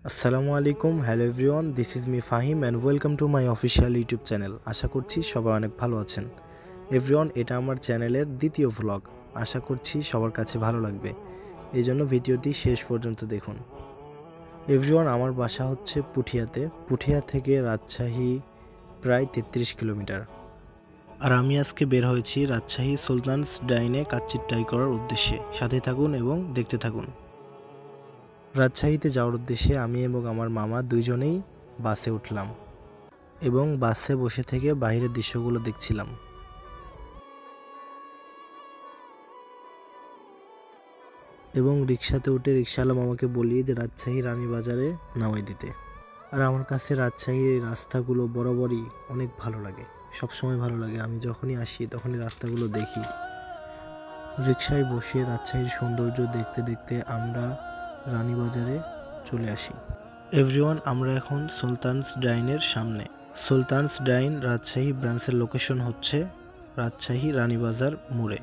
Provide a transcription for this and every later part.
আসসালামু আলাইকুম, hello everyone, this is me Fahim and welcome to my official YouTube channel. আশা করছি সবাই অনেক ভালো আছেন। এভরিওয়ান, এটা আমার চ্যানেলের দ্বিতীয় ভ্লগ। আশা করছি সবার কাছে ভালো লাগবে, এই জন্য ভিডিওটি শেষ পর্যন্ত দেখুন। এভরিওয়ান, আমার বাসা হচ্ছে পুঠিয়াতে। পুঠিয়া থেকে রাজশাহী প্রায় 33 কিলোমিটার। আর আমি আজকে বের হয়েছি রাজশাহী সুলতানস ডাইনে কাচ্চির ট্রাই করার উদ্দেশ্যে। সাথে থাকুন এবং দেখতে থাকুন। রাজশাহীতে যাওয়ার উদ্দেশ্যে আমি এবং আমার মামা দুইজনেই বাসে উঠলাম এবং বাসে বসে থেকে বাইরের দৃশ্যগুলো দেখছিলাম। এবং রিক্সাতে উঠে রিক্সাওয়ালা মামাকে বলি যে রাজশাহী রানীবাজারে নামাই দিতে। আর আমার কাছে রাজশাহীর রাস্তাগুলো বরাবরই অনেক ভালো লাগে, সবসময় ভালো লাগে। আমি যখনই আসি তখনই রাস্তাগুলো দেখি। রিক্সায় বসে রাজশাহীর সৌন্দর্য দেখতে দেখতে আমরা রানীবাজারে চলে আসি। এভরিওয়ান, আমরা এখন সুলতানস ডাইনের সামনে। সুলতানস ডাইন রাজশাহী ব্রাঞ্চের লোকেশন হচ্ছে রাজশাহী রানীবাজার মোড়ে,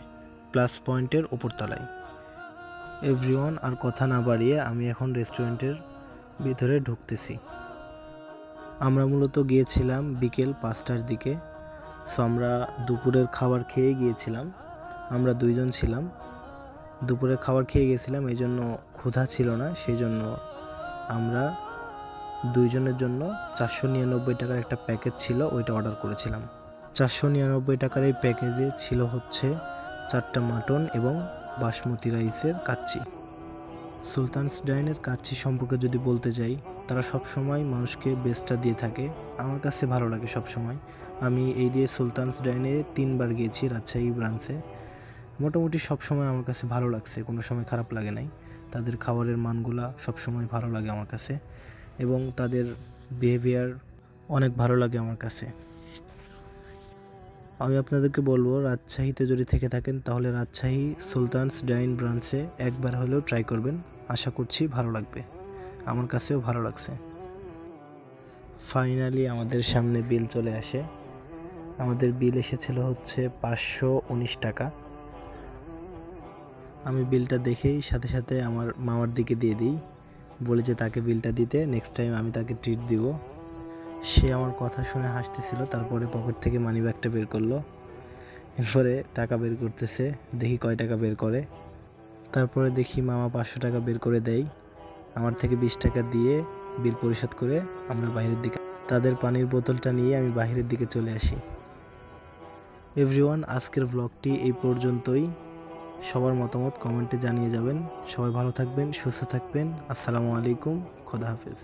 প্লাস পয়েন্টের উপরতলায়। এভরিওয়ান, আর কথা না বাড়িয়ে আমি এখন রেস্টুরেন্টের ভিতরে ঢুকতেছি। আমরা মূলত গিয়েছিলাম বিকেল 5টার দিকে। সো আমরা দুপুরের খাবার খেয়ে গিয়েছিলাম। আমরা দুইজন ছিলাম, দুপুরের খাবার খেয়ে গেছিলাম, এই জন্য ক্ষুধা ছিল না। সেই জন্য আমরা দুইজনের জন্য 499 টাকার একটা প্যাকেজ ছিল, ওইটা অর্ডার করেছিলাম। 499 টাকার এই প্যাকেজে ছিল হচ্ছে 4টা মাটন এবং বাসমতি রাইসের কাচ্চি। সুলতানস ডাইনের কাচ্চি সম্পর্কে যদি বলতে যাই, তারা সবসময় মানুষকে বেস্টটা দিয়ে থাকে। আমার কাছে ভালো লাগে সবসময়। আমি এই দিয়ে সুলতানস ডাইনে 3বার গিয়েছি রাজশাহী ব্রাঞ্চে। মোটামুটি সবসময় আমার কাছে ভালো লাগছে, কোনো সময় খারাপ লাগে নাই। তাদের খাবারের মানগুলা সবসময় ভালো লাগে আমার কাছে এবং তাদের বিহেভিয়ার অনেক ভালো লাগে আমার কাছে। আমি আপনাদেরকে বলবো, রাজশাহীতে যদি থেকে থাকেন তাহলে রাজশাহী সুলতানস ডাইন ব্রাঞ্চে একবার হলেও ট্রাই করবেন। আশা করছি ভালো লাগবে, আমার কাছেও ভালো লাগছে। ফাইনালি আমাদের সামনে বিল চলে আসে। আমাদের বিল এসেছিল হচ্ছে 519 টাকা। আমি বিলটা দেখেই সাথে সাথে আমার মামার দিকে দিয়ে দিই, বলে যে তাকে বিলটা দিতে, নেক্সট টাইম আমি তাকে ট্রিট দিব। সে আমার কথা শুনে হাসতেছিল, তারপরে পকেট থেকে মানিব্যাগটা বের করলো। এরপরে টাকা বের করতেছে, দেখি কয় টাকা বের করে। তারপরে দেখি মামা 500 টাকা বের করে দেয়। আমার থেকে 20 টাকা দিয়ে বিল পরিশোধ করে আমরা বাইরের দিকে, তাদের পানির বোতলটা নিয়ে আমি বাইরের দিকে চলে আসি। এভরিওয়ান, আজকের ব্লগটি এই পর্যন্তই। সবার মতামত কমেন্টে জানিয়ে যাবেন। সবাই ভালো থাকবেন, সুস্থ থাকবেন। আসসালামু আলাইকুম, খোদা হাফেজ।